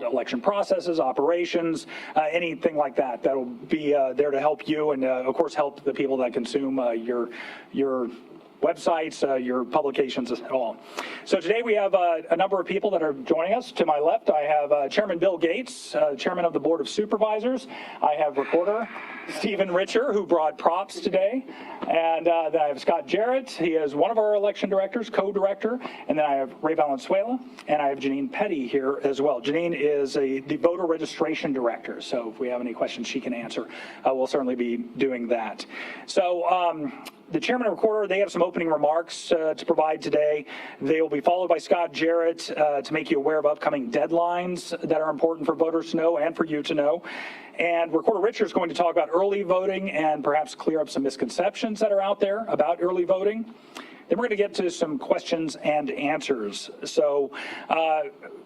election processes, operations, anything like that. That'll be there to help you and, of course, help the people that consume your websites, your publications at all. So today we have a number of people that are joining us. To my left, I have Chairman Bill Gates, Chairman of the Board of Supervisors. I have Recorder Stephen Richer, who brought props today. And then I have Scott Jarrett. He is one of our election directors, co-director. And then I have Ray Valenzuela. And I have Janine Petty here as well. Janine is the voter registration director. So if we have any questions she can answer, we'll certainly be doing that. So the chairman and recorder, they have some opening remarks to provide today. They will be followed by Scott Jarrett to make you aware of upcoming deadlines that are important for voters to know and for you to know. And Recorder Richard is going to talk about early voting and perhaps clear up some misconceptions that are out there about early voting. Then we're going to get to some questions and answers. So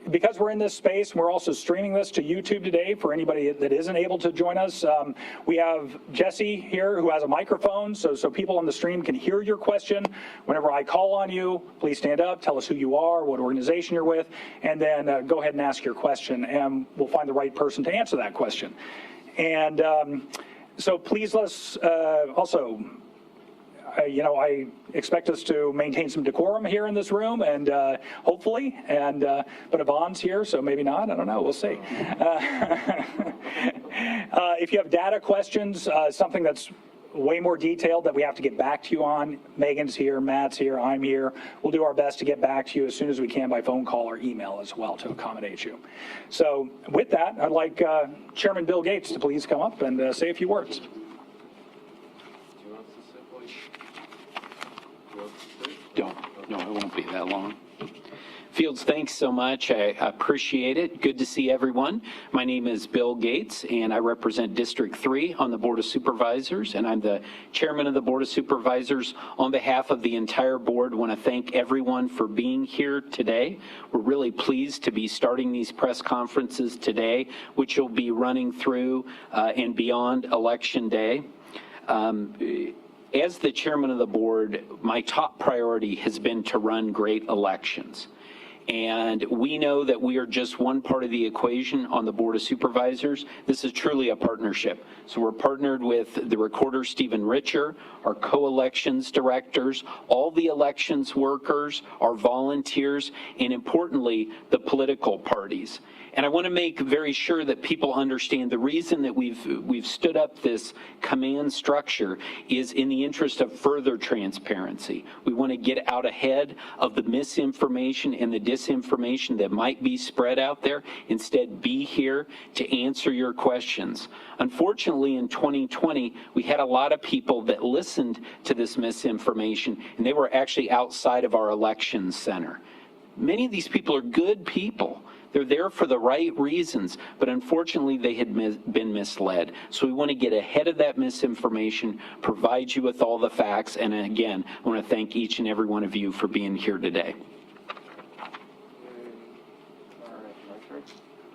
because we're in this space, we're also streaming this to YouTube today for anybody that isn't able to join us. We have Jesse here who has a microphone, so people on the stream can hear your question. Whenever I call on you, please stand up, tell us who you are, what organization you're with, and then go ahead and ask your question, and we'll find the right person to answer that question. And so please let's also... I expect us to maintain some decorum here in this room, and hopefully, but Yvonne's here, so maybe not. I don't know. We'll see. If you have data questions, something that's way more detailed that we have to get back to you on, Megan's here, Matt's here, I'm here. We'll do our best to get back to you as soon as we can by phone call or email as well to accommodate you. So with that, I'd like Chairman Bill Gates to please come up and say a few words. No, it won't be that long. Fields, thanks so much. I appreciate it. Good to see everyone. My name is Bill Gates, and I represent District 3 on the Board of Supervisors, and I'm the chairman of the Board of Supervisors. On behalf of the entire board, I want to thank everyone for being here today. We're really pleased to be starting these press conferences today, which will be running through and beyond Election Day. As the chairman of the board, my top priority has been to run great elections. And we know that we are just one part of the equation on the Board of Supervisors. This is truly a partnership. So we're partnered with the recorder, Stephen Richer, our co-elections directors, all the elections workers, our volunteers, and importantly, the political parties. And I want to make very sure that people understand the reason that we've stood up this command structure is in the interest of further transparency. We want to get out ahead of the misinformation and the disinformation that might be spread out there. Instead, be here to answer your questions. Unfortunately, in 2020, we had a lot of people that listened to this misinformation, and they were actually outside of our elections center. Many of these people are good people. They're there for the right reasons, but unfortunately they had been misled. So we want to get ahead of that misinformation, provide you with all the facts, and again, I want to thank each and every one of you for being here today.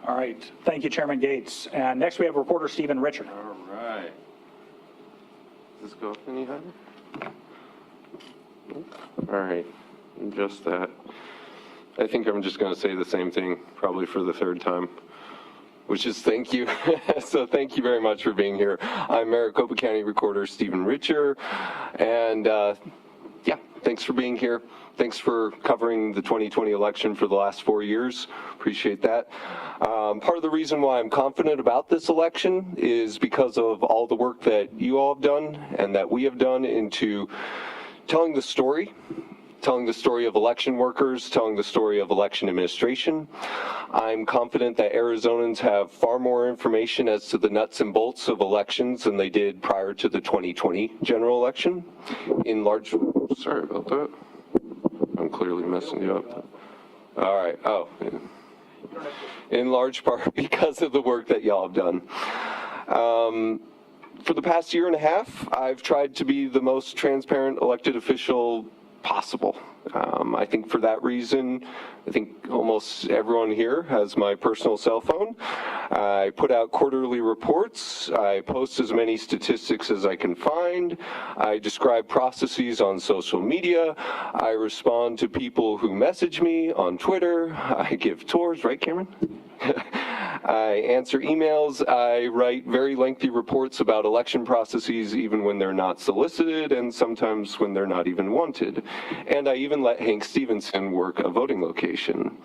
All right. Thank you, Chairman Gates. And next we have reporter Stephen Richer. All right. Does this go up any higher? All right. Just that. I think I'm just going to say the same thing, probably for the third time, which is thank you. So thank you very much for being here. I'm Maricopa County Recorder Stephen Richer, and yeah, thanks for being here. Thanks for covering the 2020 election for the last 4 years. Appreciate that. Part of the reason why I'm confident about this election is because of all the work that you all have done and that we have done into telling the story of election workers, telling the story of election administration. I'm confident that Arizonans have far more information as to the nuts and bolts of elections than they did prior to the 2020 general election. In large, sorry about that. I'm clearly messing you up. All right, oh. In large part because of the work that y'all have done. For the past year and a half, I've tried to be the most transparent elected official possible. I think for that reason, I think almost everyone here has my personal cell phone. I put out quarterly reports. I post as many statistics as I can find. I describe processes on social media. I respond to people who message me on Twitter. I give tours, right, Cameron? I answer emails. I write very lengthy reports about election processes even when they're not solicited and sometimes when they're not even wanted. And I even let Hank Stevenson work a voting location.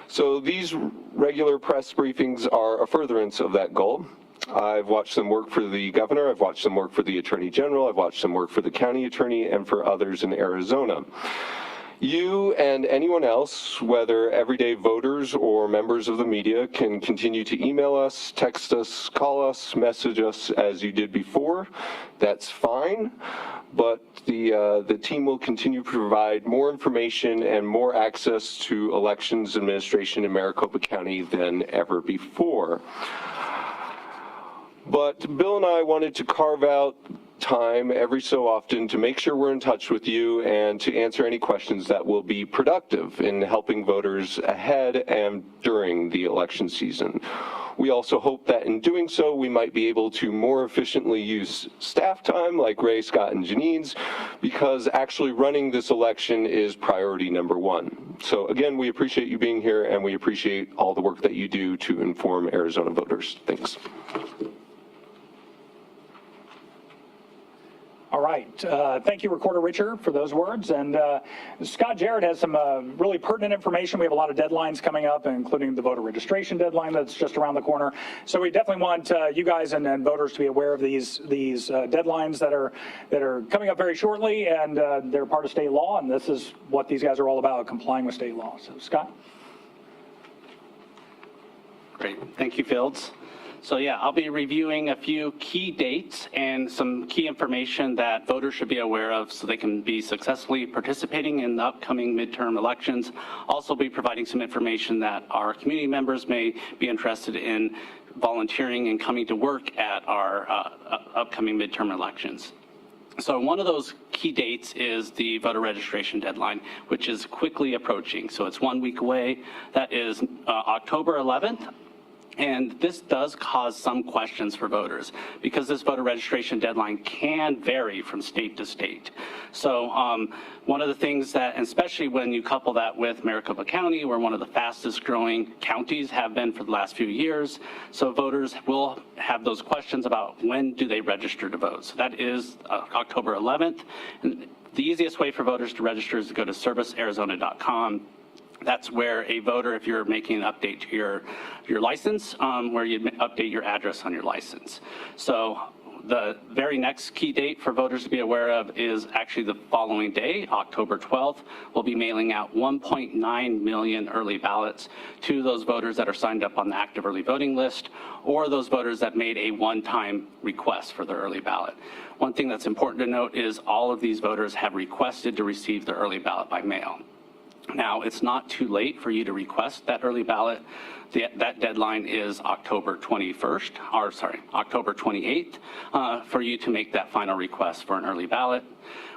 So these regular press briefings are a furtherance of that goal. I've watched them work for the governor, I've watched them work for the attorney general, I've watched them work for the county attorney and for others in Arizona. You and anyone else, whether everyday voters or members of the media, can continue to email us, text us, call us, message us as you did before. That's fine, but the team will continue to provide more information and more access to elections administration in Maricopa County than ever before. But Bill and I wanted to carve out time every so often to make sure we're in touch with you and to answer any questions that will be productive in helping voters ahead and during the election season. We also hope that in doing so, we might be able to more efficiently use staff time like Ray, Scott, and Janine's, because actually running this election is priority number one. So again, we appreciate you being here and we appreciate all the work that you do to inform Arizona voters. Thanks. All right. Thank you, Recorder Richard, for those words. And Scott Jarrett has some really pertinent information. We have a lot of deadlines coming up, including the voter registration deadline that's just around the corner. So we definitely want you guys and voters to be aware of these deadlines that are coming up very shortly, and they're part of state law. And this is what these guys are all about, complying with state law. So, Scott. Great. Thank you, Fields. So yeah, I'll be reviewing a few key dates and some key information that voters should be aware of so they can be successfully participating in the upcoming midterm elections. Also be providing some information that our community members may be interested in volunteering and coming to work at our upcoming midterm elections. So one of those key dates is the voter registration deadline, which is quickly approaching. So it's 1 week away. That is October 11th. And this does cause some questions for voters because this voter registration deadline can vary from state to state. So one of the things that, and especially when you couple that with Maricopa County, we're one of the fastest growing counties, have been for the last few years. So voters will have those questions about when do they register to vote. So that is October 11th. And the easiest way for voters to register is to go to servicearizona.com. That's where a voter, if you're making an update to your license, where you update your address on your license. So the very next key date for voters to be aware of is actually the following day, October 12th. We'll be mailing out 1.9 million early ballots to those voters that are signed up on the active early voting list, or those voters that made a one-time request for their early ballot. One thing that's important to note is all of these voters have requested to receive their early ballot by mail. Now, it's not too late for you to request that early ballot. That deadline is October 21st, or sorry, October 28th, for you to make that final request for an early ballot.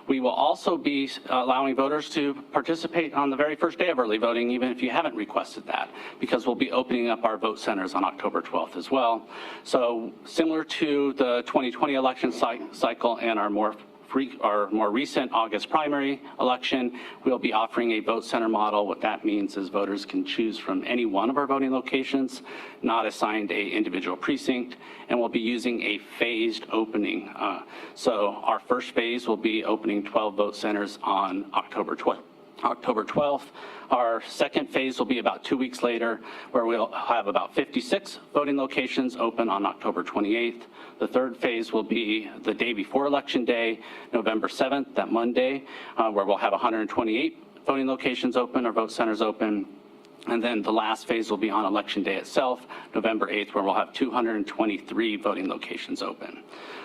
We will also be allowing voters to participate on the very first day of early voting, even if you haven't requested that, because we'll be opening up our vote centers on October 12th as well. So similar to the 2020 election cycle and our more recent August primary election, we'll be offering a vote center model. What that means is voters can choose from any one of our voting locations, not assigned a individual precinct, and we'll be using a phased opening. So our first phase will be opening 12 vote centers on October 12th. Our second phase will be about 2 weeks later, where we'll have about 56 voting locations open on October 28th. The third phase will be the day before Election Day, November 7th, that Monday, where we'll have 128 voting locations open or vote centers open. And then the last phase will be on Election Day itself, November 8th, where we'll have 223 voting locations open.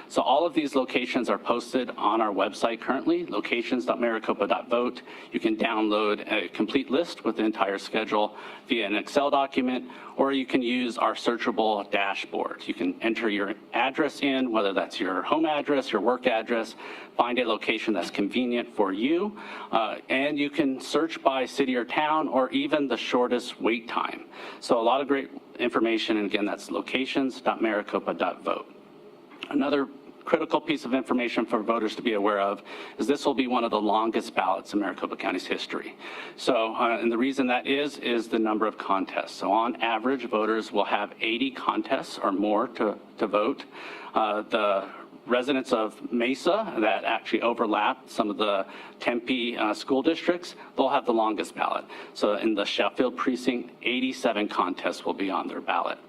So all of these locations are posted on our website currently, locations.maricopa.vote. You can download a complete list with the entire schedule via an Excel document, or you can use our searchable dashboard. You can enter your address in, whether that's your home address, your work address, find a location that's convenient for you, and you can search by city or town or even the shortest wait time. So a lot of great information, and again, that's locations.maricopa.vote. Another critical piece of information for voters to be aware of is this will be one of the longest ballots in Maricopa County's history. So, and the reason that is the number of contests. So on average, voters will have 80 contests or more to vote. The residents of Mesa that actually overlap some of the Tempe school districts, they'll have the longest ballot. So in the Sheffield precinct, 87 contests will be on their ballot.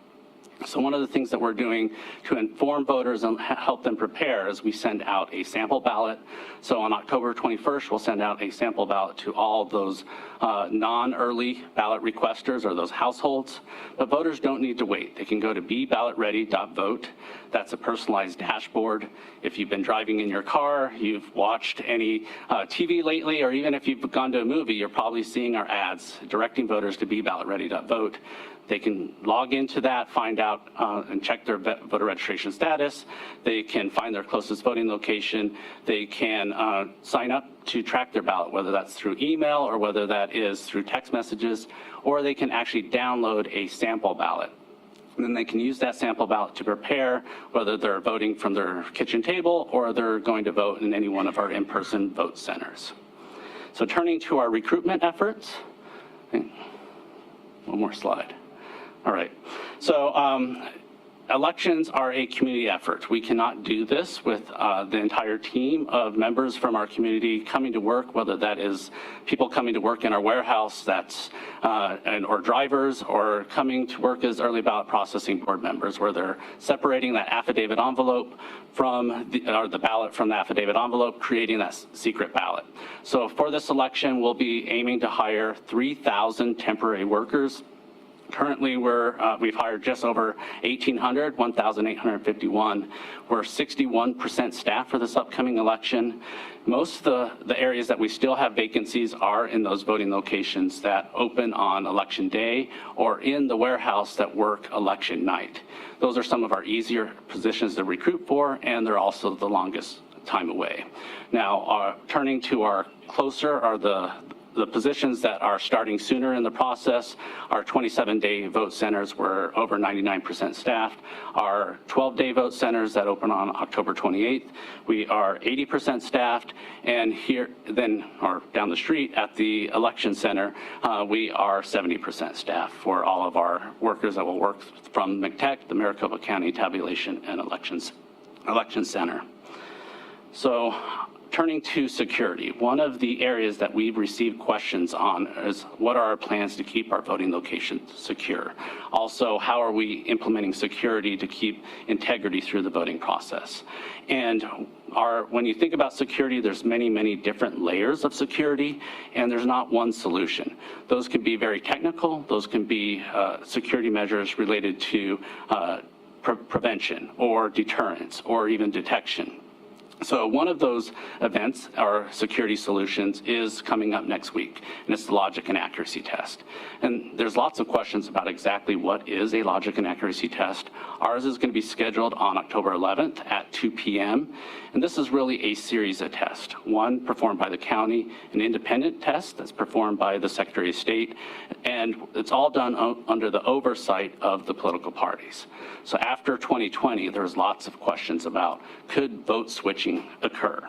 So one of the things that we're doing to inform voters and help them prepare is we send out a sample ballot. So on October 21st, we'll send out a sample ballot to all those non-early ballot requesters or those households. But voters don't need to wait. They can go to beballotready.vote. That's a personalized dashboard. If you've been driving in your car, you've watched any TV lately, or even if you've gone to a movie, you're probably seeing our ads directing voters to beballotready.vote. They can log into that, find out and check their voter registration status. They can find their closest voting location. They can sign up to track their ballot, whether that's through email or whether that is through text messages, or they can actually download a sample ballot. And then they can use that sample ballot to prepare, whether they're voting from their kitchen table or they're going to vote in any one of our in-person vote centers. So turning to our recruitment efforts, one more slide. All right, so elections are a community effort. We cannot do this with the entire team of members from our community coming to work, whether that is people coming to work in our warehouse, or drivers, or coming to work as early ballot processing board members, where they're separating that affidavit envelope from the ballot from the affidavit envelope, creating that secret ballot. So for this election, we'll be aiming to hire 3,000 temporary workers. Currently, we've hired just over 1,800, 1,851. We're 61% staff for this upcoming election. Most of the areas that we still have vacancies are in those voting locations that open on election day or in the warehouse that work election night. Those are some of our easier positions to recruit for, and they're also the longest time away. Now, turning to our closer are the positions that are starting sooner in the process. Our 27-day vote centers were over 99% staffed. Our 12-day vote centers that open on October 28th, we are 80% staffed. And here, or down the street at the election center, we are 70% staffed for all of our workers that will work from MCTEC, the Maricopa County Tabulation and Election Center. So, turning to security, one of the areas that we've received questions on is what are our plans to keep our voting locations secure? Also, how are we implementing security to keep integrity through the voting process? And when you think about security, there's many, many different layers of security, and there's not one solution. Those can be very technical. Those can be security measures related to prevention or deterrence or even detection. So one of those events, our security solutions, is coming up next week, and it's the logic and accuracy test. And there's lots of questions about exactly what is a logic and accuracy test. Ours is going to be scheduled on October 11th at 2 p.m., and this is really a series of tests. One performed by the county, an independent test that's performed by the Secretary of State, and it's all done under the oversight of the political parties. So after 2020, there was lots of questions about could vote switching occur.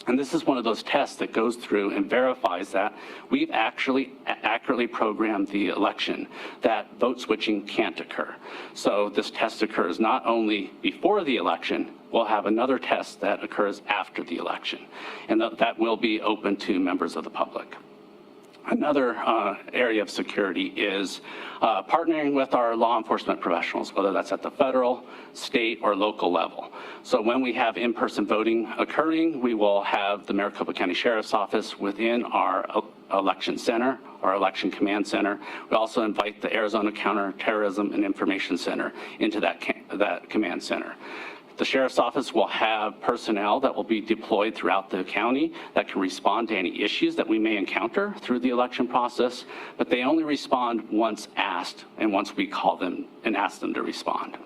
And this is one of those tests that goes through and verifies that we've actually accurately programmed the election, that vote switching can't occur. So this test occurs not only before the election, we'll have another test that occurs after the election, and that will be open to members of the public. Another area of security is partnering with our law enforcement professionals, whether that's at the federal, state, or local level. So when we have in-person voting occurring, we will have the Maricopa County Sheriff's Office within our election center, our election command center. We also invite the Arizona Counterterrorism and Information Center into that command center. The sheriff's office will have personnel that will be deployed throughout the county that can respond to any issues that we may encounter through the election process, but they only respond once asked and once we call them and ask them to respond.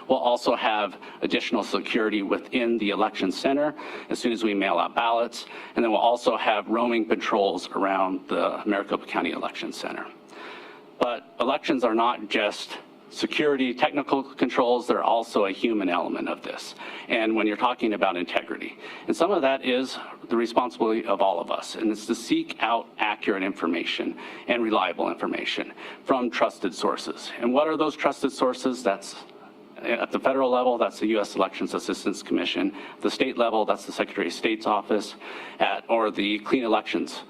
We'll also have additional security within the election center as soon as we mail out ballots, and then we'll also have roaming patrols around the Maricopa County Election Center. But elections are not just security, technical controls, they're also a human element of this. And when you're talking about integrity, and some of that is the responsibility of all of us, and it's to seek out accurate information and reliable information from trusted sources. And what are those trusted sources? That's at the federal level, that's the U.S. Elections Assistance Commission. At the state level, that's the Secretary of State's office, or the Clean Elections.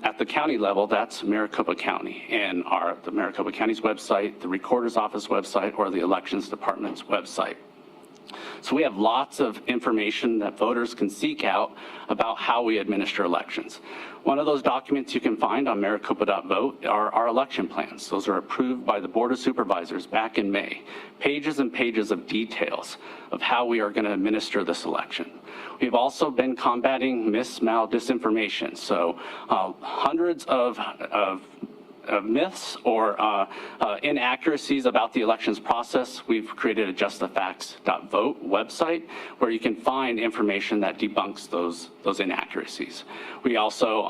At the county level, that's Maricopa County, and the Maricopa County's website, the Recorder's Office website, or the Elections Department's website. So we have lots of information that voters can seek out about how we administer elections. One of those documents you can find on maricopa.vote are our election plans. Those are approved by the Board of Supervisors back in May. Pages and pages of details of how we are going to administer this election. We've also been combating disinformation. So hundreds of myths or inaccuracies about the elections process. We've created a justthefacts.vote website where you can find information that debunks those inaccuracies. We also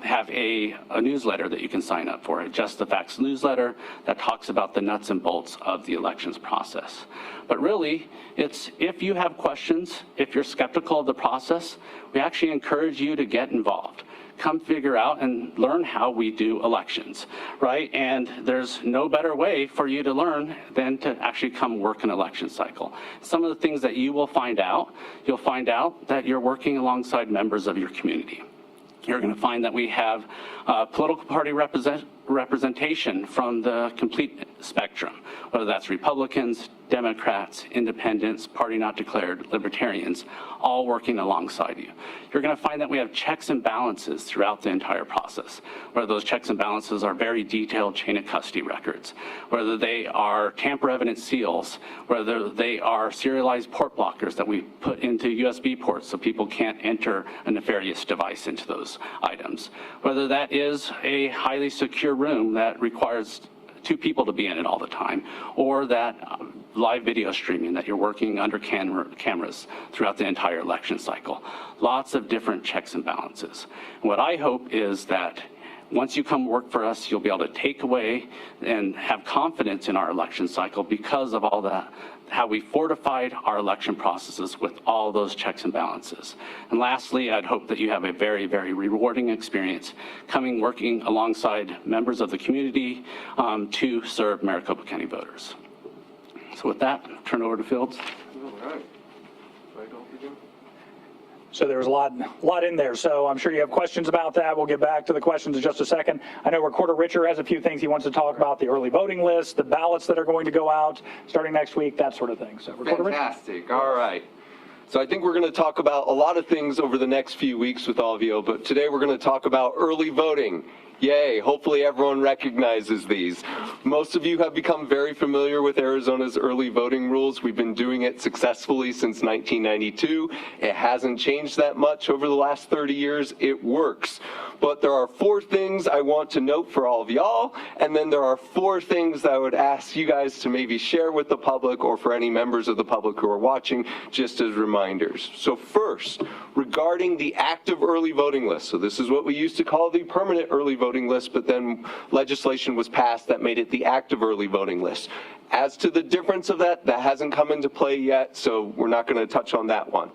have a newsletter that you can sign up for, a Just the Facts newsletter that talks about the nuts and bolts of the elections process. But really, it's if you have questions, if you're skeptical of the process, we actually encourage you to get involved. Come figure out and learn how we do elections, right? And there's no better way for you to learn than to actually come work an election cycle. Some of the things that you will find out, you'll find out that you're working alongside members of your community. You're going to find that we have political party representation from the complete spectrum, whether that's Republicans, Democrats, Independents, Party Not Declared, Libertarians, all working alongside you. You're going to find that we have checks and balances throughout the entire process, whether those checks and balances are very detailed chain of custody records, whether they are tamper-evident seals, whether they are serialized port blockers that we put into USB ports so people can't enter a nefarious device into those items, whether that is a highly secure room that requires 2 people to be in it all the time, or that live video streaming that you're working under cameras throughout the entire election cycle. Lots of different checks and balances. And what I hope is that once you come work for us, you'll be able to take away and have confidence in our election cycle because of all that, how we fortified our election processes with all those checks and balances. And lastly, I'd hope that you have a very, very rewarding experience working alongside members of the community to serve Maricopa County voters. So with that, turn it over to Fields. All right. So there was a lot in there. So I'm sure you have questions about that. We'll get back to the questions in just a second. I know Recorder Richard has a few things he wants to talk about, the early voting list, the ballots that are going to go out starting next week, that sort of thing. So Recorder Richard. Fantastic. All right. So I think we're going to talk about a lot of things over the next few weeks with all of you, but today we're going to talk about early voting. Yay, hopefully everyone recognizes these. Most of you have become very familiar with Arizona's early voting rules. We've been doing it successfully since 1992. It hasn't changed that much over the last 30 years. It works. But there are 4 things I want to note for all of y'all, and then there are 4 things that I would ask you guys to maybe share with the public or for any members of the public who are watching, just as reminders. So first, regarding the active early voting list. So this is what we used to call the permanent early voting list, but then legislation was passed that made it the active early voting list. As to the difference of that hasn't come into play yet, so we're not going to touch on that one.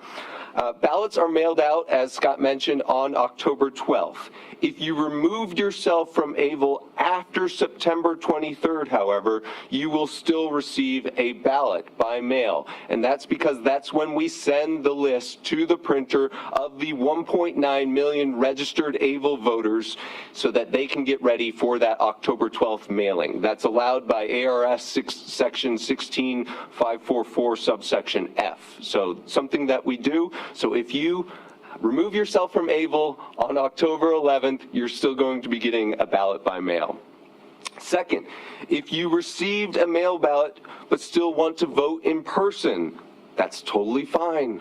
Ballots are mailed out, as Scott mentioned, on October 12th. If you removed yourself from ABLE after September 23rd, however, you will still receive a ballot by mail. And that's because that's when we send the list to the printer of the 1.9 million registered ABLE voters so that they can get ready for that October 12th mailing. That's allowed by ARS section 16544 subsection F. So something that we do. So if you remove yourself from ABLE on October 11th, you're still going to be getting a ballot by mail. Second, if you received a mail ballot but still want to vote in person, That's totally fine.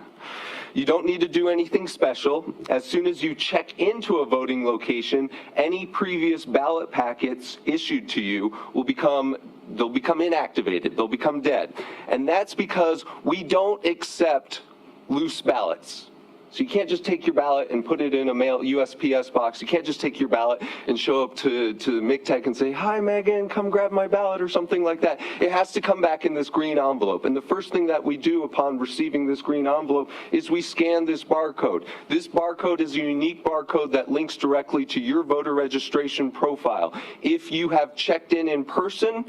You don't need to do anything special. As soon as you check into a voting location, any previous ballot packets issued to you will they'll become inactivated, they'll become dead. And that's because we don't accept loose ballots. So you can't just take your ballot and put it in a mail USPS box. You can't just take your ballot and show up to MCTEC and say, "Hi, Megan, come grab my ballot," or something like that. It has to come back in this green envelope. And the first thing that we do upon receiving this green envelope is we scan this barcode. This barcode is a unique barcode that links directly to your voter registration profile. If you have checked in person,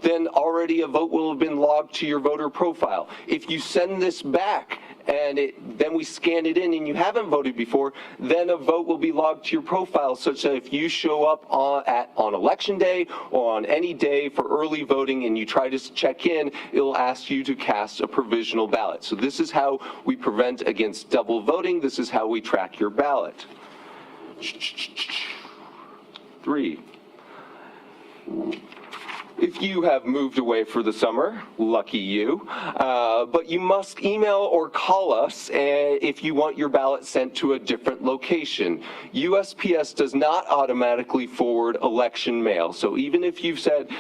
then already a vote will have been logged to your voter profile. If you send this back and then we scan it in and you haven't voted before, then a vote will be logged to your profile, such that if you show up on election day or on any day for early voting and you try to check in, it'll ask you to cast a provisional ballot. So this is how we prevent against double voting. This is how we track your ballot. 3. If you have moved away for the summer, lucky you, but you must email or call us if you want your ballot sent to a different location. USPS does not automatically forward election mail. So even if you've said,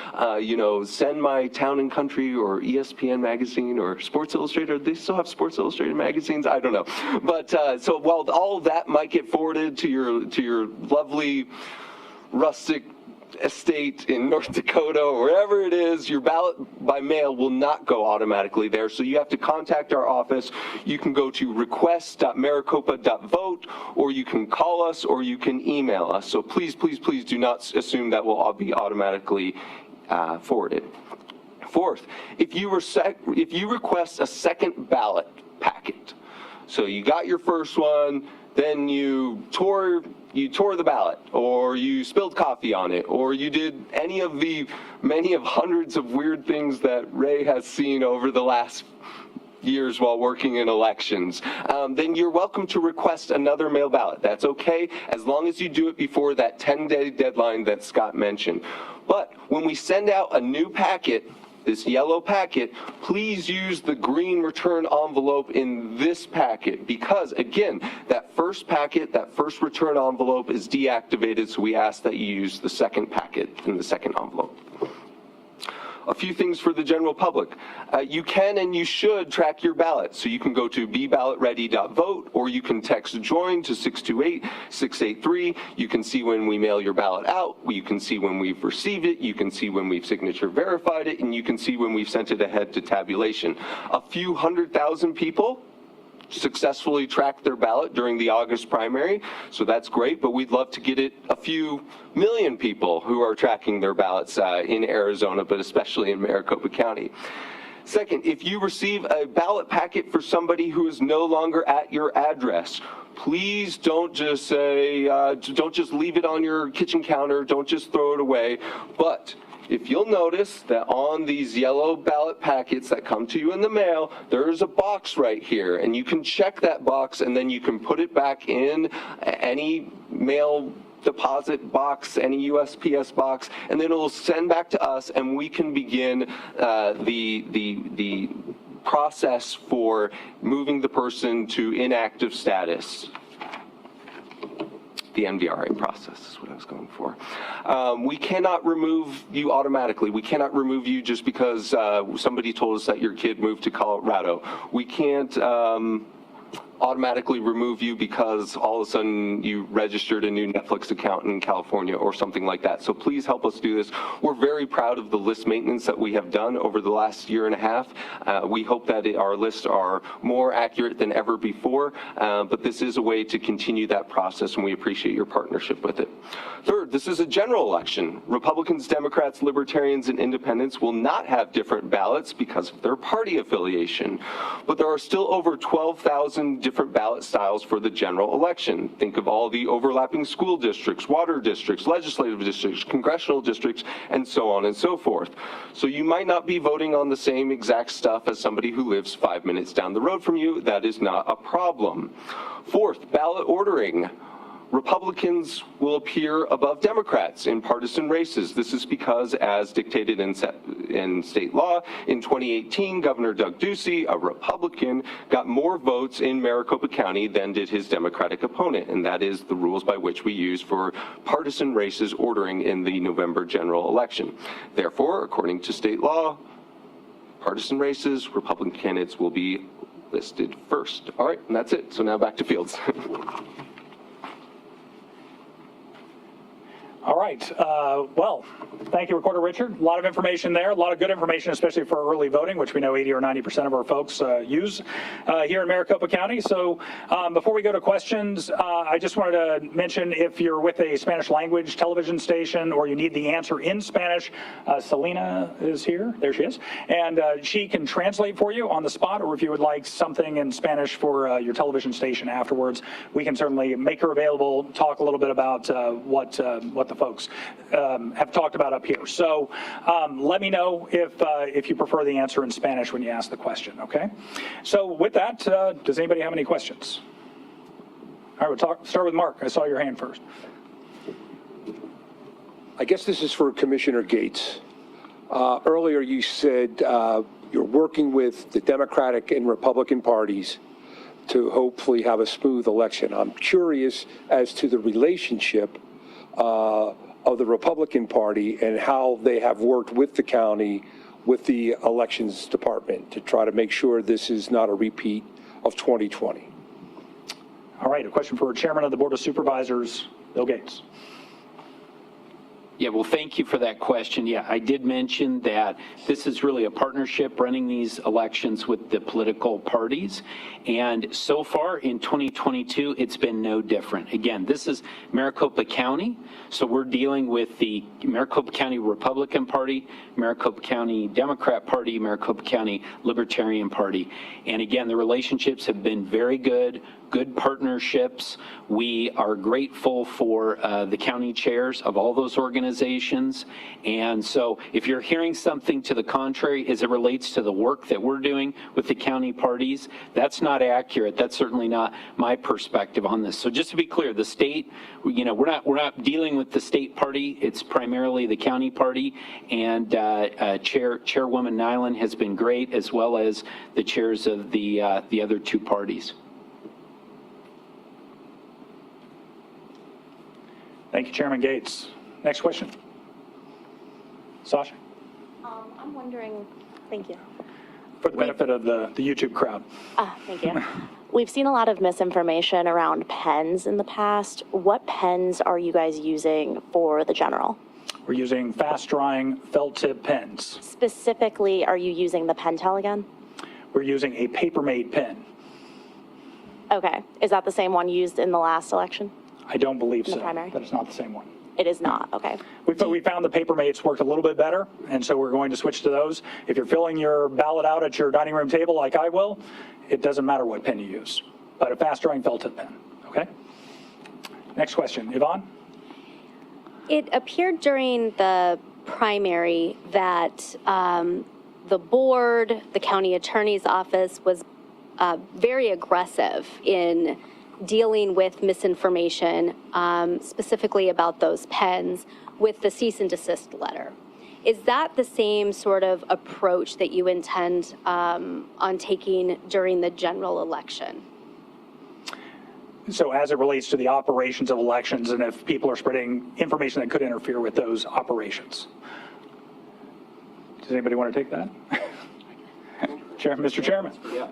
send my Town and Country or ESPN magazine or Sports Illustrated, they still have Sports Illustrated magazines? I don't know. But so while all of that might get forwarded to your lovely rustic estate in North Dakota or wherever it is, your ballot by mail will not go automatically there. So you have to contact our office. You can go to request.maricopa.vote, or you can call us, or you can email us. So please, please, please do not assume that will all be automatically forwarded. 4th, if you request a second ballot packet, so you got your first one, then you tore the ballot, or you spilled coffee on it, or you did any of the many of hundreds of weird things that Ray has seen over the last years while working in elections, then you're welcome to request another mail ballot. That's okay, as long as you do it before that 10-day deadline that Scott mentioned. But when we send out a new packet, this yellow packet, please use the green return envelope in this packet, because again, that first packet, that first return envelope is deactivated, so we ask that you use the second packet in the second envelope. A few things for the general public. You can and you should track your ballot. So you can go to beballotready.vote, or you can text JOIN to 628-683. You can see when we mail your ballot out. You can see when we've received it. You can see when we've signature verified it. And you can see when we've sent it ahead to tabulation. A few 100,000 people successfully tracked their ballot during the August primary, so that's great, but we'd love to get it a few million people who are tracking their ballots in Arizona, but especially in Maricopa County. Second, if you receive a ballot packet for somebody who is no longer at your address, please don't just say, don't just leave it on your kitchen counter, don't just throw it away, but if you'll notice that on these yellow ballot packets that come to you in the mail, there's a box right here, and you can check that box, and then you can put it back in any mail deposit box, any USPS box, and then it'll send back to us, and we can begin the process for moving the person to inactive status. The MDRA process is what I was going for. We cannot remove you automatically. We cannot remove you just because somebody told us that your kid moved to Colorado. We can't automatically remove you because all of a sudden you registered a new Netflix account in California or something like that. So please help us do this. We're very proud of the list maintenance that we have done over the last year and a half. We hope that our lists are more accurate than ever before, but this is a way to continue that process, and we appreciate your partnership with it. Third, this is a general election. Republicans, Democrats, Libertarians, and Independents will not have different ballots because of their party affiliation, but there are still over 12,000 different ballot styles for the general election. Think of all the overlapping school districts, water districts, legislative districts, congressional districts, and so on and so forth. So you might not be voting on the same exact stuff as somebody who lives 5 minutes down the road from you. That is not a problem. Fourth, ballot ordering. Republicans will appear above Democrats in partisan races. This is because, as dictated in state law, in 2018, Governor Doug Ducey, a Republican, got more votes in Maricopa County than did his Democratic opponent, and that is the rules by which we use for partisan races ordering in the November general election. Therefore, according to state law, partisan races, Republican candidates will be listed first. All right, and that's it. So now back to Fields. All right. Well, thank you, Recorder Richard. A lot of information there, a lot of good information, especially for early voting, which we know 80 or 90% of our folks use here in Maricopa County. So before we go to questions, I just wanted to mention, if you're with a Spanish language television station or you need the answer in Spanish, Selena is here. There she is. And she can translate for you on the spot, or if you would like something in Spanish for your television station afterwards, we can certainly make her available, talk a little bit about what the folks have talked about up here. So let me know if you prefer the answer in Spanish when you ask the question, okay? So with that, does anybody have any questions? All right, we'll start with Mark. I saw your hand first. I guess this is for Commissioner Gates. Earlier you said you're working with the Democratic and Republican parties to hopefully have a smooth election. I'm curious as to the relationship of the Republican Party and how they have worked with the county, with the elections department, to try to make sure this is not a repeat of 2020. All right, a question for Chairman of the Board of Supervisors, Bill Gates. Yeah, well, thank you for that question. Yeah, I did mention that this is really a partnership running these elections with the political parties. And so far in 2022, it's been no different. Again, this is Maricopa County. So we're dealing with the Maricopa County Republican Party, Maricopa County Democrat Party, Maricopa County Libertarian Party. And again, the relationships have been very good partnerships. We are grateful for the county chairs of all those organizations. And so if you're hearing something to the contrary as it relates to the work that we're doing with the county parties, that's not accurate. That's certainly not my perspective on this. So just to be clear, the state, we're not dealing with the state party. It's primarily the county party. And Chairwoman Nyland has been great, as well as the chairs of the other two parties. Thank you, Chairman Gates. Next question. Sasha? I'm wondering, thank you. For the benefit of the YouTube crowd. Thank you. We've seen a lot of misinformation around pens in the past. What pens are you guys using for the general? We're using fast-drying felt tip pens. Specifically, are you using the Pentel again? We're using a paper-made pen. Okay. Is that the same one used in the last election? I don't believe In the so. primary? That is not the same one. It is not. Okay. We found the paper-mates worked a little bit better, and so we're going to switch to those. If you're filling your ballot out at your dining room table like I will, it doesn't matter what pen you use, but a fast-drying felt tip pen, okay? Next question. Yvonne? It appeared during the primary that the board, the county attorney's office was very aggressive in dealing with misinformation, specifically about those pens, with the cease and desist letter. Is that the same sort of approach that you intend on taking during the general election? So as it relates to the operations of elections, and if people are spreading information that could interfere with those operations. Does anybody want to take that? Mr. Chairman. Yeah.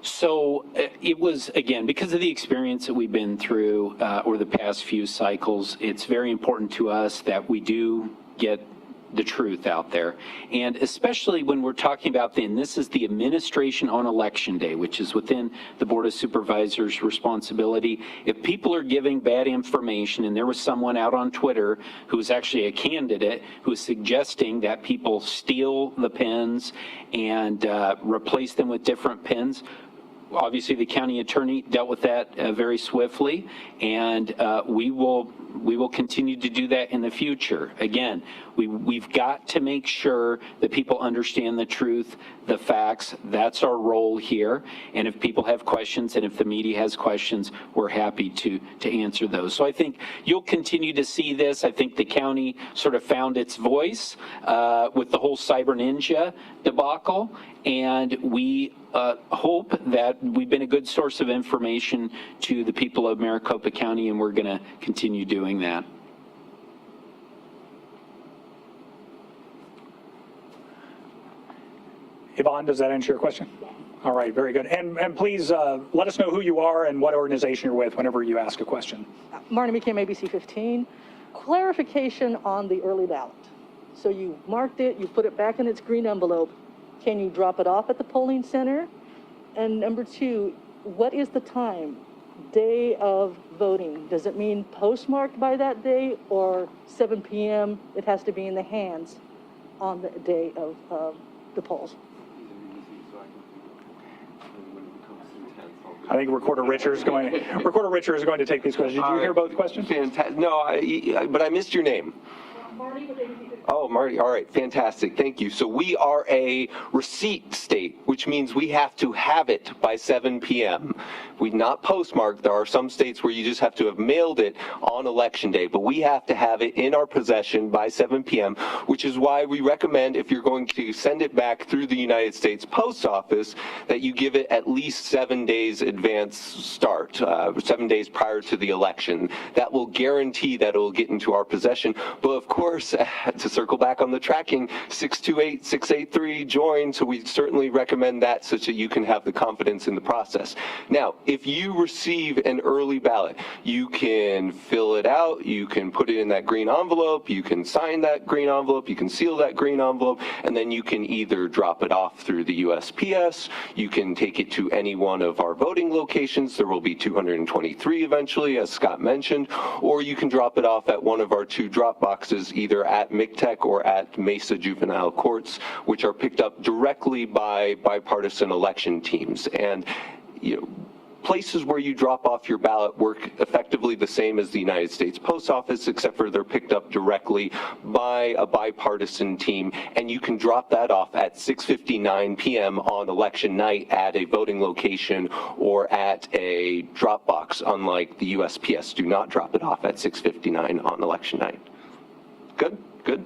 So it was, again, because of the experience that we've been through over the past few cycles, it's very important to us that we do get the truth out there. And especially when we're talking about this is the administration on election day, which is within the Board of Supervisors' responsibility. If people are giving bad information, and there was someone out on Twitter who was actually a candidate who was suggesting that people steal the pens and replace them with different pens, obviously, the county attorney dealt with that very swiftly, and we will continue to do that in the future. Again, we've got to make sure that people understand the truth, the facts. That's our role here. And if people have questions and if the media has questions, we're happy to answer those. So I think you'll continue to see this. I think the county sort of found its voice with the whole Cyber Ninja debacle, and we hope that we've been a good source of information to the people of Maricopa County, and we're going to continue doing that. Yvonne, does that answer your question? All right, very good. And please let us know who you are and what organization you're with whenever you ask a question. Marnie McKim, ABC 15. Clarification on the early ballot. So you marked it, you put it back in its green envelope. Can you drop it off at the polling center? And number two, what is the time, day of voting? Does it mean postmarked by that day, or 7 p.m. it has to be in the hands on the day of the polls? I think Recorder Richard is going to take these questions. Did you hear both questions? Fantastic. No, but I missed your name. Oh, Marty. All right. Fantastic. Thank you. So we are a receipt state, which means we have to have it by 7 p.m. We've not postmarked. There are some states where you just have to have mailed it on election day, but we have to have it in our possession by 7 p.m., which is why we recommend, if you're going to send it back through the United States Post Office, that you give it at least 7 days advance start, 7 days prior to the election. That will guarantee that it will get into our possession. But of course, to circle back on the tracking, 628-683 join, so we certainly recommend that such that you can have the confidence in the process. Now, if you receive an early ballot, you can fill it out, you can put it in that green envelope, you can sign that green envelope, you can seal that green envelope, and then you can either drop it off through the USPS, you can take it to any one of our voting locations. There will be 223 eventually, as Scott mentioned, or you can drop it off at one of our 2 drop boxes, either at MCTEC or at Mesa Juvenile Courts, which are picked up directly by bipartisan election teams. And, you know, places where you drop off your ballot work effectively the same as the United States Post Office, except for they're picked up directly by a bipartisan team, and you can drop that off at 6:59 p.m. on election night at a voting location or at a drop box, unlike the USPS. Do not drop it off at 6:59 on election night. Good, good.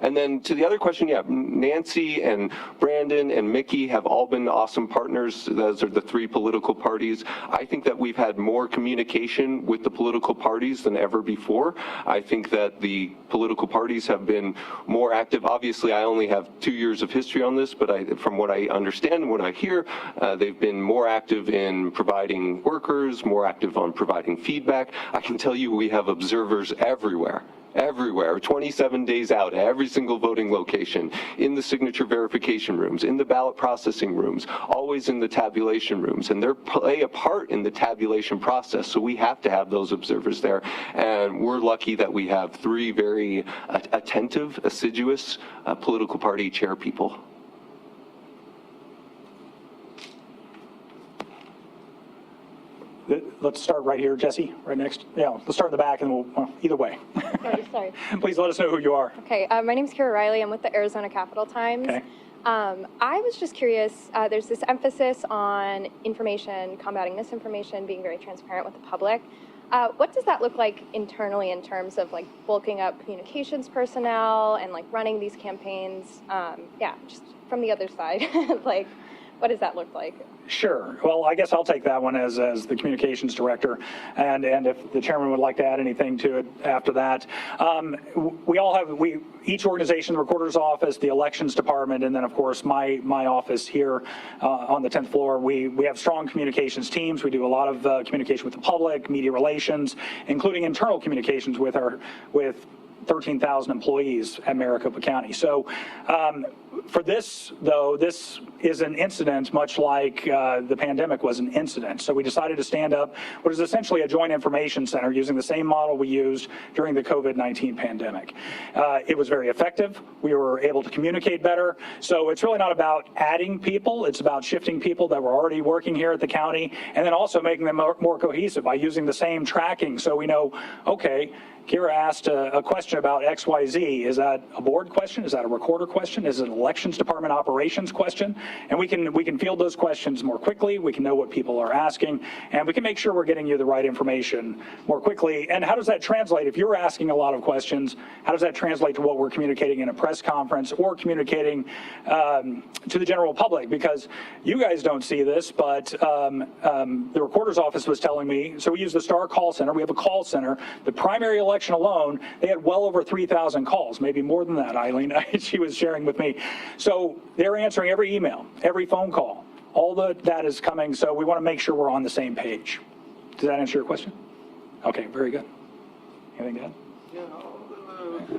And then to the other question, yeah, Nancy and Brandon and Mickey have all been awesome partners. Those are the 3 political parties. I think that we've had more communication with the political parties than ever before. I think that the political parties have been more active. Obviously, I only have 2 years of history on this, but from what I understand and what I hear, they've been more active in providing workers, more active on providing feedback. I can tell you we have observers everywhere, 27 days out, at every single voting location, in the signature verification rooms, in the ballot processing rooms, always in the tabulation rooms, and they play a part in the tabulation process, so we have to have those observers there. And we're lucky that we have 3 very attentive, assiduous political party chair people. Let's start right here, Jesse, right next. Yeah, let's start in the back, and well, either way. Sorry. Please let us know who you are. Okay, my name's Kira Riley. I'm with the Arizona Capital Times. Okay. I was just curious, there's this emphasis on information, combating misinformation, being very transparent with the public. What does that look like internally in terms of like bulking up communications personnel and like running these campaigns? Yeah, just from the other side, like what does that look like? Sure. Well, I guess I'll take that one as the communications director, and if the chairman would like to add anything to it after that. Each organization, the recorder's office, the elections department, and then of course my office here on the 10th floor, we have strong communications teams. We do a lot of communication with the public, media relations, including internal communications with 13,000 employees at Maricopa County. So for this, though, this is an incident much like the pandemic was an incident. So we decided to stand up what is essentially a joint information center using the same model we used during the COVID-19 pandemic. It was very effective. We were able to communicate better. So it's really not about adding people. It's about shifting people that were already working here at the county and then also making them more cohesive by using the same tracking. So we know, okay, Kira asked a question about XYZ. Is that a board question? Is that a recorder question? Is it an elections department operations question? And we can field those questions more quickly. We can know what people are asking, and we can make sure we're getting you the right information more quickly. And how does that translate? If you're asking a lot of questions, how does that translate to what we're communicating in a press conference or communicating to the general public? Because you guys don't see this, but the recorder's office was telling me, so we use the STAR call center. We have a call center. The primary election alone, they had well over 3,000 calls, maybe more than that, Eileen. She was sharing with me. So they're answering every email, every phone call. All the data is coming, so we want to make sure we're on the same page. Does that answer your question? Okay, very good. Anything to add?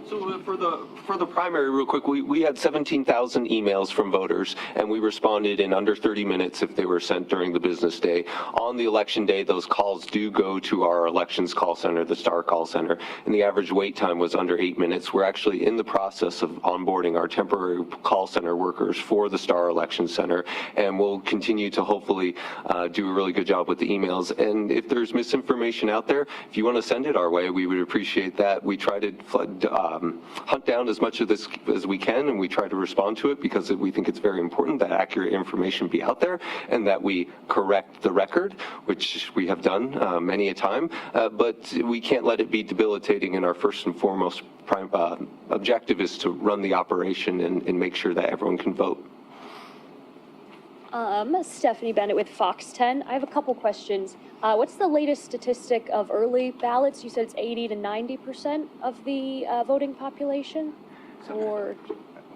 So for the primary, real quick, we had 17,000 emails from voters, and we responded in under 30 minutes if they were sent during the business day. On the election day, those calls do go to our elections call center, the STAR call center, and the average wait time was under 8 minutes. We're actually in the process of onboarding our temporary call center workers for the STAR election center, and we'll continue to hopefully do a really good job with the emails. And if there's misinformation out there, if you want to send it our way, we would appreciate that. We try to hunt down as much of this as we can, and we try to respond to it because we think it's very important that accurate information be out there and that we correct the record, which we have done many a time, but we can't let it be debilitating, and our first and foremost objective is to run the operation and make sure that everyone can vote. Stephanie Bennett with Fox 10. I have a couple questions. What's the latest statistic of early ballots? You said it's 80 to 90% of the voting population? Or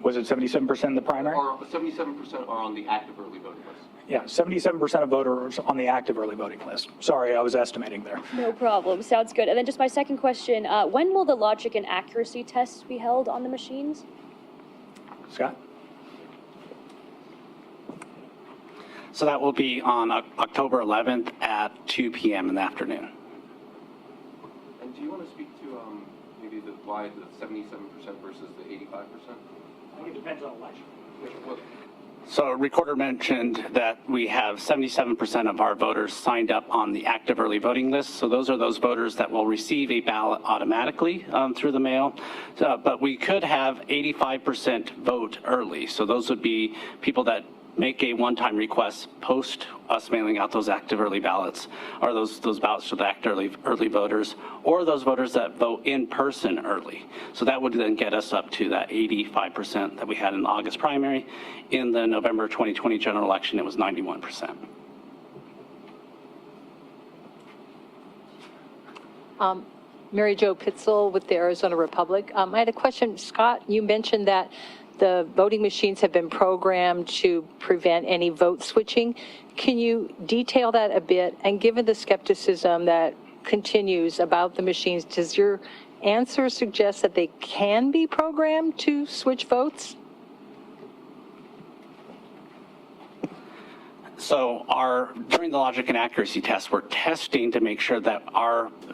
Was it 77% in the primary? 77% are on the active early voting list. Yeah, 77% of voters on the active early voting list. Sorry, I was estimating there. no problem. Sounds good. And then just my second question, when will the logic and accuracy tests be held on the machines? Scott? So that will be on October 11th at 2 p.m. in the afternoon. And do you want to speak to maybe why the 77% versus the 85%? I think it depends on election. So Recorder mentioned that we have 77% of our voters signed up on the active early voting list. So those are those voters that will receive a ballot automatically through the mail. But we could have 85% vote early. So those would be people that make a one-time request post us mailing out those active early ballots, or those ballots to the active early voters, or those voters that vote in person early. So that would then get us up to that 85% that we had in the August primary. In the November 2020 general election, it was 91%. Mary Jo Pitzel with the Arizona Republic. I had a question. Scott, you mentioned that the voting machines have been programmed to prevent any vote switching. Can you detail that a bit? And given the skepticism that continues about the machines, does your answer suggest that they can be programmed to switch votes? So during the logic and accuracy test, we're testing to make sure that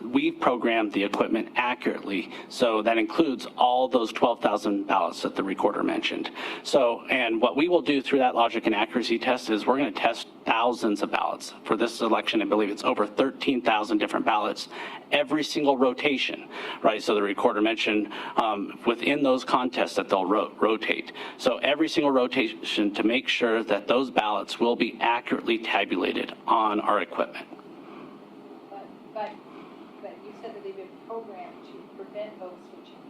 we've programmed the equipment accurately. So that includes all those 12,000 ballots that the recorder mentioned. So, and what we will do through that logic and accuracy test is we're going to test thousands of ballots. For this election, I believe it's over 13,000 different ballots every single rotation, right? So the recorder mentioned within those contests that they'll rotate. So every single rotation to make sure that those ballots will be accurately tabulated on our equipment. But you said that they've been programmed to prevent vote switching.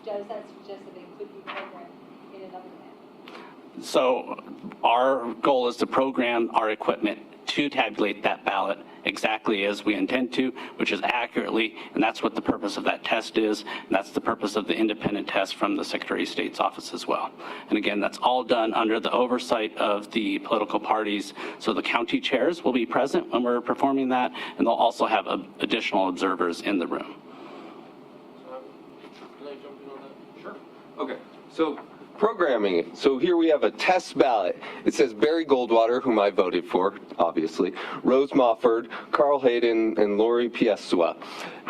Does that suggest that they could be programmed in another manner? So our goal is to program our equipment to tabulate that ballot exactly as we intend to, which is accurately, and that's what the purpose of that test is, and that's the purpose of the independent test from the Secretary of State's office as well. And again, that's all done under the oversight of the political parties, so the county chairs will be present when we're performing that, and they'll also have additional observers in the room. So programming. So here we have a test ballot. It says Barry Goldwater, whom I voted for, obviously, Rose Mofford, Carl Hayden, and Lori Piesua.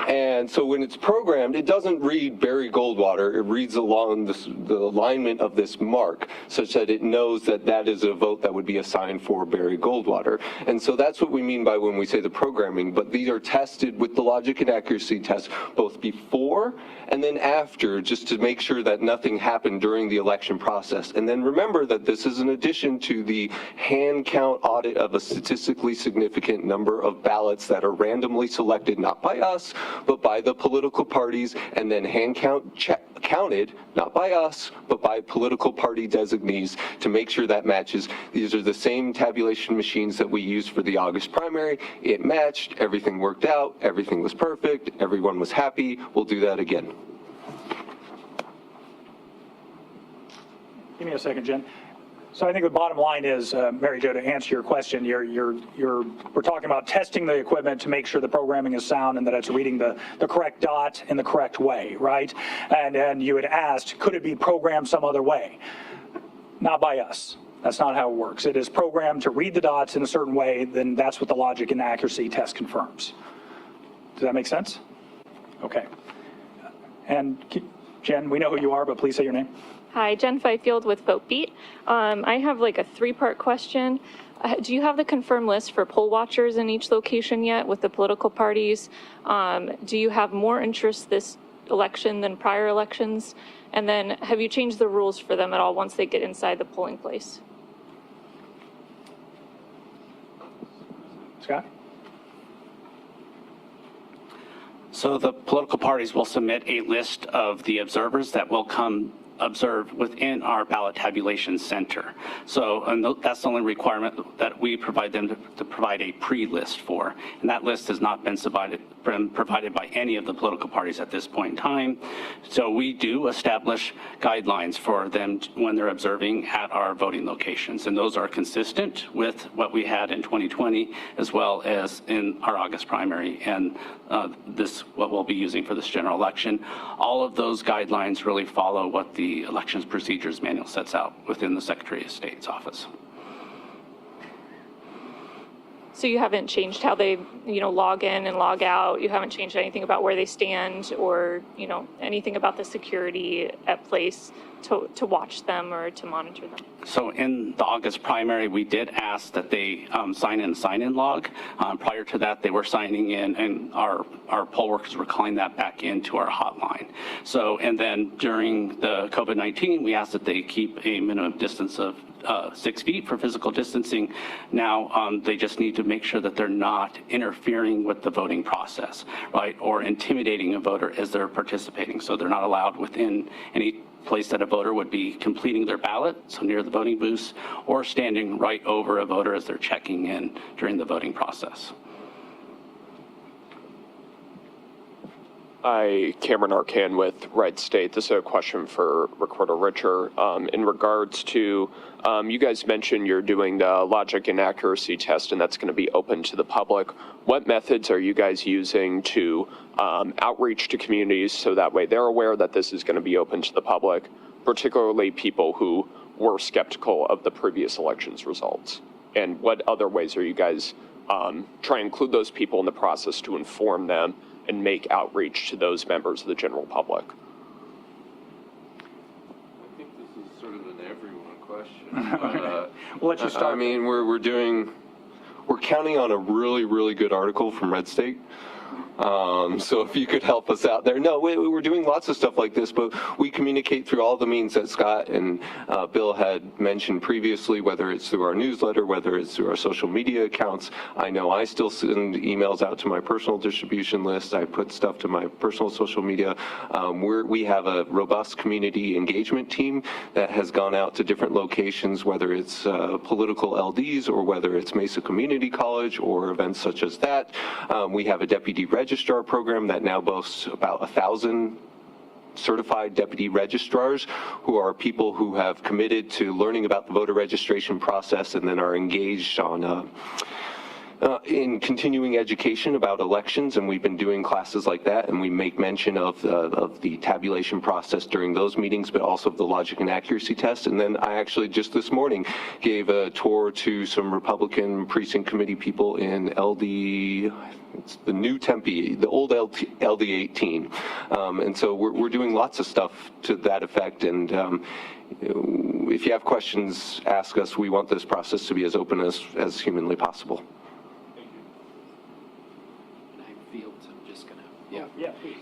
And so when it's programmed, it doesn't read Barry Goldwater. It reads along the alignment of this mark, such that it knows that that is a vote that would be assigned for Barry Goldwater. And so that's what we mean by when we say the programming. But these are tested with the logic and accuracy test, both before and then after, just to make sure that nothing happened during the election process. And then remember that this is in addition to the hand count audit of a statistically significant number of ballots that are randomly selected, not by us, but by the political parties, and then hand counted, not by us, but by political party designees to make sure that matches. These are the same tabulation machines that we used for the August primary. It matched, everything worked out, everything was perfect, everyone was happy. We'll do that again. Give me a second, Jen. So I think the bottom line is, Mary Jo, to answer your question, we're talking about testing the equipment to make sure the programming is sound and that it's reading the correct dot in the correct way, right? And you had asked, could it be programmed some other way? Not by us. That's not how it works. It is programmed to read the dots in a certain way, then that's what the logic and accuracy test confirms. Does that make sense? Okay. And Jen, we know who you are, but please say your name. Hi, Jen Fifield with VoteBeat. I have like a three-part question. Do you have the confirmed list for poll watchers in each location yet with the political parties? Do you have more interest this election than prior elections? And then have you changed the rules for them at all once they get inside the polling place? Scott? So the political parties will submit a list of the observers that will come observe within our ballot tabulation center. So that's the only requirement that we provide them to provide a pre-list for. And that list has not been provided by any of the political parties at this point in time. So we do establish guidelines for them when they're observing at our voting locations. And those are consistent with what we had in 2020, as well as in our August primary and what we'll be using for this general election. All of those guidelines really follow what the Elections Procedures Manual sets out within the Secretary of State's office. So you haven't changed how they, log in and log out? You haven't changed anything about where they stand or, anything about the security at place to watch them or to monitor them? So in the August primary, we did ask that they sign-in log. Prior to that, they were signing in, and our poll workers were calling that back into our hotline. So, and then during the COVID-19, we asked that they keep a minimum distance of 6 feet for physical distancing. Now, they just need to make sure that they're not interfering with the voting process, right, or intimidating a voter as they're participating. So they're not allowed within any place that a voter would be completing their ballot, so near the voting booths, or standing right over a voter as they're checking in during the voting process. Hi, Cameron Arcan with Red State. This is a question for Recorder Richer. In regards to, you guys mentioned you're doing the logic and accuracy test, and that's going to be open to the public. What methods are you guys using to outreach to communities so that way they're aware that this is going to be open to the public, particularly people who were skeptical of the previous elections results? And what other ways are you guys trying to include those people in the process to inform them and make outreach to those members of the general public? I think this is sort of an everyone question. But, we'll let you start. I mean, we're counting on a really, really good article from Red State. So if you could help us out there. No, we're doing lots of stuff like this, but we communicate through all the means that Scott and Bill had mentioned previously, whether it's through our newsletter, whether it's through our social media accounts. I know I still send emails out to my personal distribution list. I put stuff to my personal social media. We have a robust community engagement team that has gone out to different locations, whether it's political LDs or whether it's Mesa Community College or events such as that. We have a deputy registrar program that now boasts about 1,000 certified deputy registrars, who are people who have committed to learning about the voter registration process and then are engaged on in continuing education about elections, and we've been doing classes like that, and we make mention of the tabulation process during those meetings, but also of the logic and accuracy test. And then I actually just this morning gave a tour to some Republican precinct committee people in it's the new Tempe, the old LD 18. And so we're doing lots of stuff to that effect. And if you have questions, ask us. We want this process to be as open as humanly possible.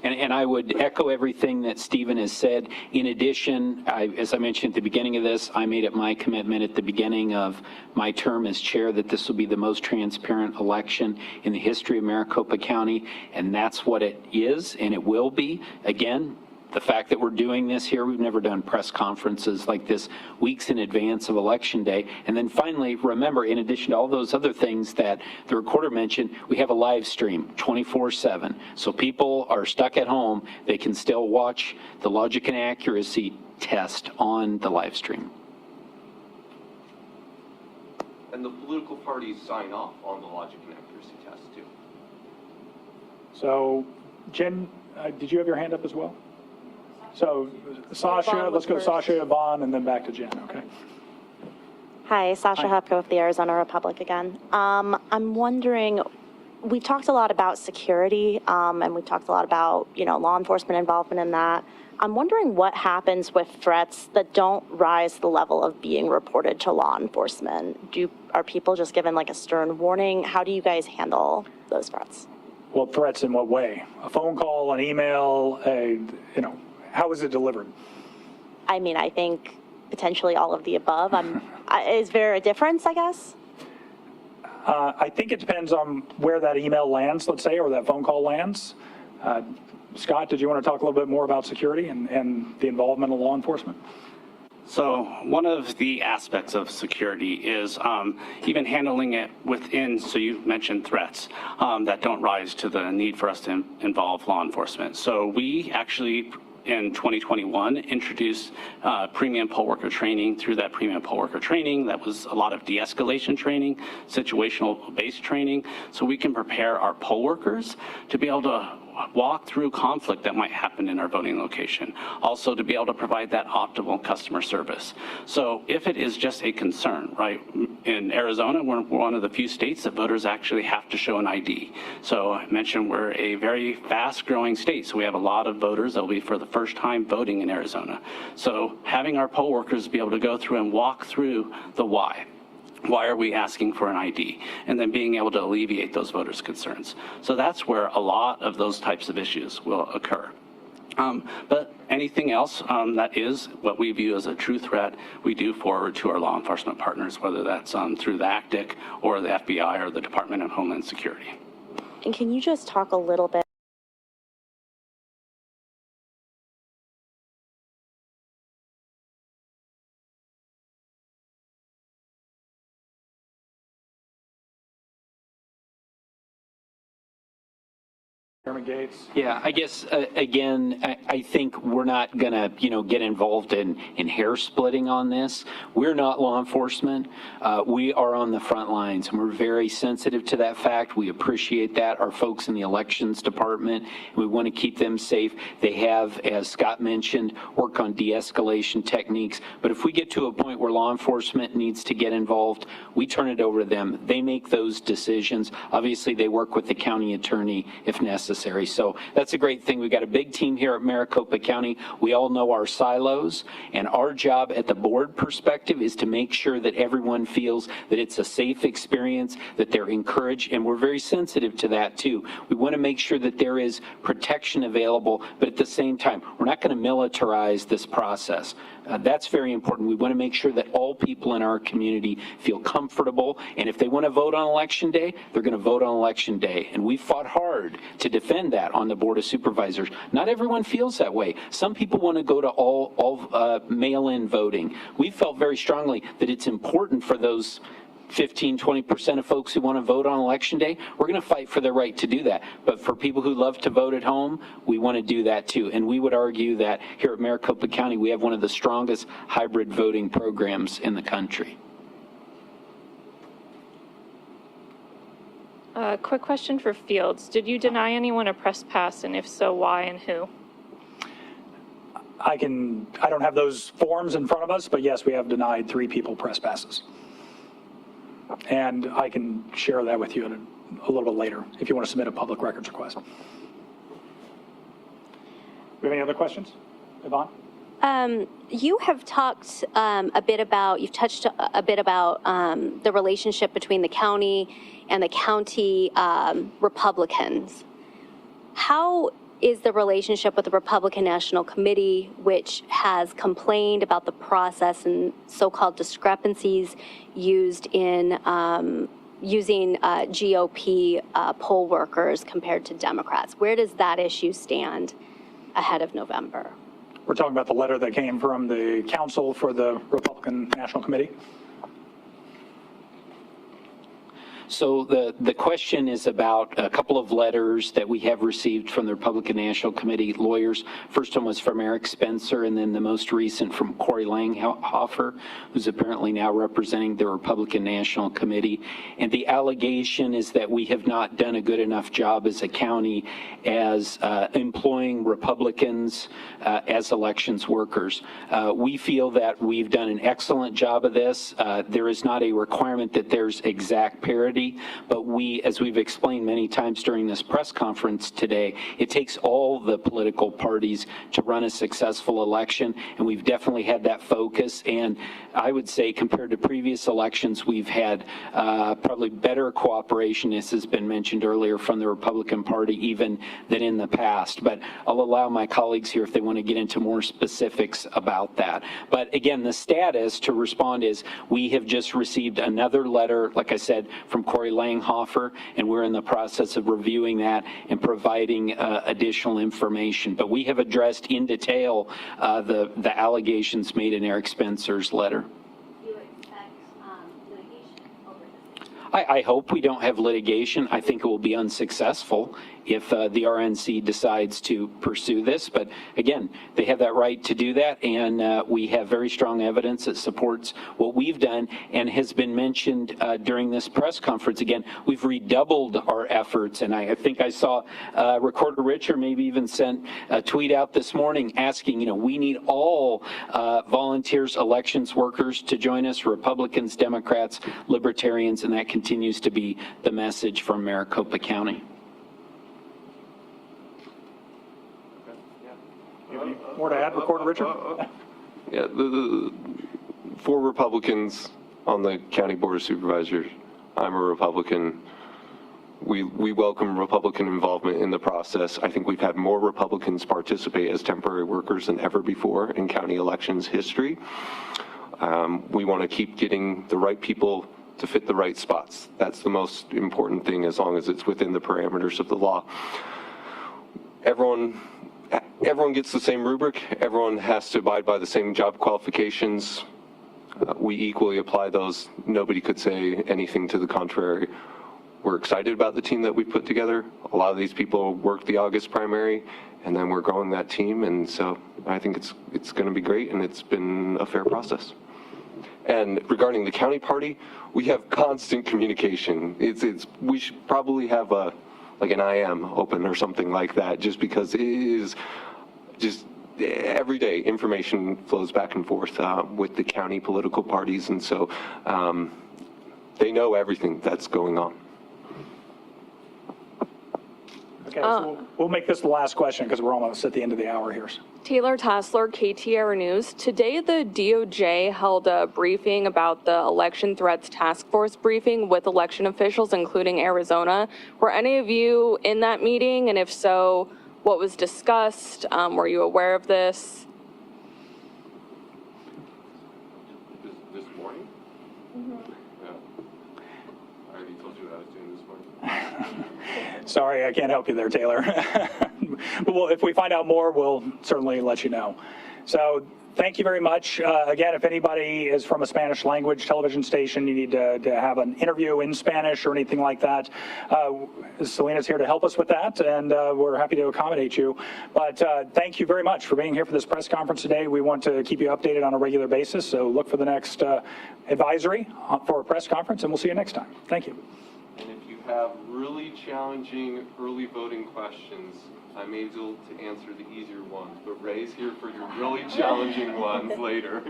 And I would echo everything that Stephen has said. In addition, as I mentioned at the beginning of this, I made it my commitment at the beginning of my term as chair that this will be the most transparent election in the history of Maricopa County, and that's what it is, and it will be. Again, the fact that we're doing this here, we've never done press conferences like this weeks in advance of Election Day. And then finally, remember, in addition to all those other things that the recorder mentioned, we have a live stream 24/7. So people are stuck at home, they can still watch the logic and accuracy test on the live stream. And the political parties sign off on the logic and accuracy test, too. So, Jen, did you have your hand up as well? So, Sasha, let's go Sasha, Yvonne, and then back to Jen, okay? Hi, Sasha Hupko with the Arizona Republic again. I'm wondering, we talked a lot about security, and we talked a lot about, law enforcement involvement in that. I'm wondering what happens with threats that don't rise to the level of being reported to law enforcement. Are people just given like a stern warning? How do you guys handle those threats? Well, threats in what way? A phone call, an email, how is it delivered? I mean, I think potentially all of the above. Is there a difference, I guess? I think it depends on where that email lands, let's say, or that phone call lands. Scott, did you want to talk a little bit more about security and the involvement of law enforcement? So one of the aspects of security is even handling it within, so you mentioned threats that don't rise to the need for us to involve law enforcement. So we actually, in 2021, introduced premium poll worker training. Through that premium poll worker training, that was a lot of de-escalation training, situational based training, so we can prepare our poll workers to be able to walk through conflict that might happen in our voting location. Also to be able to provide that optimal customer service. So if it is just a concern, right? In Arizona, we're one of the few states that voters actually have to show an ID. So I mentioned we're a very fast growing state. So we have a lot of voters that will be for the first time voting in Arizona. So having our poll workers be able to go through and walk through the why. Why are we asking for an ID? And then being able to alleviate those voters' concerns. So that's where a lot of those types of issues will occur. But anything else that is what we view as a true threat, we do forward to our law enforcement partners, whether that's through the ACTIC or the FBI or the Department of Homeland Security. And can you just talk a little bit Chairman Gates? Yeah, I guess, again, I think we're not going to, get involved in hair splitting on this. We're not law enforcement. We are on the front lines, and we're very sensitive to that fact. We appreciate that. Our folks in the elections department, we want to keep them safe. They have, as Scott mentioned, worked on de-escalation techniques. But if we get to a point where law enforcement needs to get involved, we turn it over to them. They make those decisions. Obviously, they work with the county attorney if necessary. So that's a great thing. We've got a big team here at Maricopa County. We all know our silos, and our job at the board perspective is to make sure that everyone feels that it's a safe experience, that they're encouraged, and we're very sensitive to that too. We want to make sure that there is protection available, but at the same time, we're not going to militarize this process. That's very important. We want to make sure that all people in our community feel comfortable, and if they want to vote on Election Day, they're going to vote on Election Day. And we fought hard to defend that on the Board of Supervisors. Not everyone feels that way. Some people want to go to all mail-in voting. We felt very strongly that it's important for those 15–20% of folks who want to vote on Election Day. We're going to fight for their right to do that. But for people who love to vote at home, we want to do that too. And we would argue that here at Maricopa County, we have one of the strongest hybrid voting programs in the country. Quick question for Fields. Did you deny anyone a press pass, and if so, why and who? I don't have those forms in front of us, but yes, we have denied 3 people press passes. And I can share that with you a little bit later if you want to submit a public records request. Do you have any other questions? Yvonne? You have talked you've touched a bit about the relationship between the county and the county Republicans. How is the relationship with the Republican National Committee, which has complained about the process and so-called discrepancies used in using GOP poll workers compared to Democrats? Where does that issue stand ahead of November? We're talking about the letter that came from the counsel for the Republican National Committee. So the question is about a couple of letters that we have received from the Republican National Committee lawyers. First one was from Eric Spencer, and then the most recent from Corey Langhofer, who's apparently now representing the Republican National Committee. And the allegation is that we have not done a good enough job as a county as employing Republicans as elections workers. We feel that we've done an excellent job of this. There is not a requirement that there's exact parity, but we, as we've explained many times during this press conference today, it takes all the political parties to run a successful election, and we've definitely had that focus. And I would say compared to previous elections, we've had probably better cooperation, as has been mentioned earlier, from the Republican Party even than in the past. But I'll allow my colleagues here if they want to get into more specifics about that. But again, the status to respond is we have just received another letter, like I said, from Corey Langhofer, and we're in the process of reviewing that and providing additional information. But we have addressed in detail the allegations made in Eric Spencer's letter. Do you expect litigation over this? I hope we don't have litigation. I think it will be unsuccessful if the RNC decides to pursue this. But again, they have that right to do that, and we have very strong evidence that supports what we've done and has been mentioned during this press conference. Again, we've redoubled our efforts, and I think I saw Recorder Richard maybe even sent a tweet out this morning asking, we need all volunteers, elections workers to join us, Republicans, Democrats, Libertarians, and that continues to be the message from Maricopa County. You have any more to add, Recorder Richard? Yeah, the 4 Republicans on the County Board of Supervisors. I'm a Republican. We welcome Republican involvement in the process. I think we've had more Republicans participate as temporary workers than ever before in county elections history. We want to keep getting the right people to fit the right spots. That's the most important thing, as long as it's within the parameters of the law. Everyone gets the same rubric. Everyone has to abide by the same job qualifications. We equally apply those. Nobody could say anything to the contrary. We're excited about the team that we put together. A lot of these people worked the August primary, and then we're growing that team. And so I think it's going to be great, and it's been a fair process. And regarding the county party, we have constant communication. We should probably have like an IM open or something like that, just because it is just every day information flows back and forth with the county political parties, and so they know everything that's going on. Okay, so we'll make this the last question because we're almost at the end of the hour here. Taylor Tassler, KTAR News. Today, the DOJ held a briefing about the Election Threats Task Force briefing with election officials, including Arizona. Were any of you in that meeting? And if so, what was discussed? Were you aware of this? This morning? Mm-hmm. Yeah. I already told you what I was doing this morning. Sorry, I can't help you there, Taylor. But if we find out more, we'll certainly let you know. So thank you very much. Again, if anybody is from a Spanish language television station, you need to have an interview in Spanish or anything like that. Selena's here to help us with that, and we're happy to accommodate you. But thank you very much for being here for this press conference today. We want to keep you updated on a regular basis, so look for the next advisory for a press conference, and we'll see you next time. Thank you. And if you have really challenging early voting questions, I'm able to answer the easier ones. But Ray's here for your really challenging ones later.